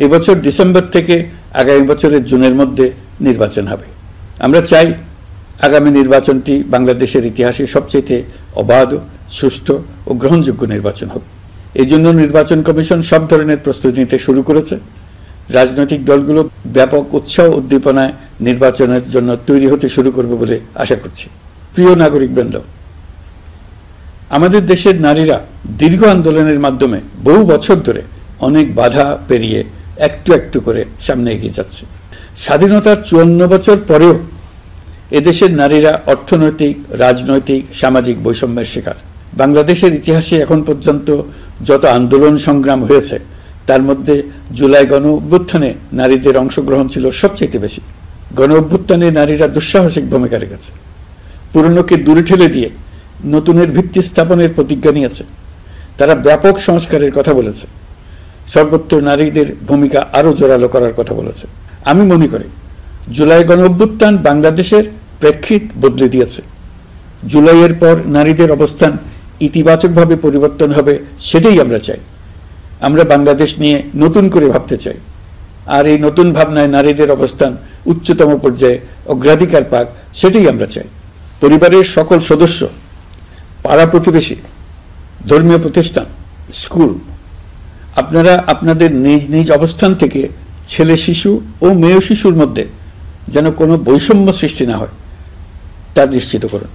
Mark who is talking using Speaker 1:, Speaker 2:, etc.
Speaker 1: এবছর ডিসেম্বর থেকে আগামী বছরের জুনের মধ্যে নির্বাচন হবে। আমরা চাই আগামী নির্বাচনটি বাংলাদেশের ইতিহাসে সবচেয়ে অবাধ, সুষ্ঠু ও গ্রহণযোগ্য নির্বাচন হবে। এই জন্য নির্বাচন কমিশন সব ধরনের প্রস্তুতি নিতে শুরু করেছে। রাজনৈতিক দলগুলো ব্যাপক উৎসাহ উদ্দীপনায় নির্বাচনের জন্য তৈরি হতে শুরু করবে বলে আশা করছি। প্রিয় নাগরিকবৃন্দ, আমাদের দেশের নারীরা দীর্ঘ আন্দোলনের মাধ্যমে বহু বছর ধরে অনেক বাধা পেরিয়ে একটু একটু করে সামনে এগিয়ে যাচ্ছে। স্বাধীনতার 54 বছর পরেও এদেশের নারীরা অর্থনৈতিক, রাজনৈতিক, সামাজিক বৈষম্যের শিকার। বাংলাদেশের ইতিহাসে এখন পর্যন্ত যত আন্দোলন সংগ্রাম হয়েছে তার মধ্যে জুলাই গণ অভ্যুত্থানে নারীদের অংশগ্রহণ ছিল সবচেয়ে বেশি। গণ অভ্যুত্থানে নারীরা দুঃসাহসিক ভূমিকা রেখেছে। পুরনোকে দূরে ঠেলে দিয়ে নতুনের ভিত্তি স্থাপনের প্রতিজ্ঞা নিয়েছে। তারা ব্যাপক সংস্কারের কথা বলেছে। সর্বত্র নারীদের ভূমিকা আরও জোরালো করার কথা বলেছে। আমি মনে করি জুলাই গণ অভ্যুত্থান বাংলাদেশের প্রেক্ষিত বদলে দিয়েছে। জুলাইয়ের পর নারীদের অবস্থান ইতিবাচকভাবে পরিবর্তন হবে, সেটাই আমরা চাই। আমরা বাংলাদেশ নিয়ে নতুন করে ভাবতে চাই, আর এই নতুন ভাবনায় নারীদের অবস্থান উচ্চতম পর্যায়ে অগ্রাধিকার পাক, সেটাই আমরা চাই। পরিবারের সকল সদস্য, পাড়া প্রতিবেশী, ধর্মীয় প্রতিষ্ঠান, স্কুল, আপনারা আপনাদের নিজ নিজ অবস্থান থেকে ছেলে শিশু ও মেয়ে শিশুর মধ্যে যেন কোনো বৈষম্য সৃষ্টি না হয় তা নিশ্চিত করুন।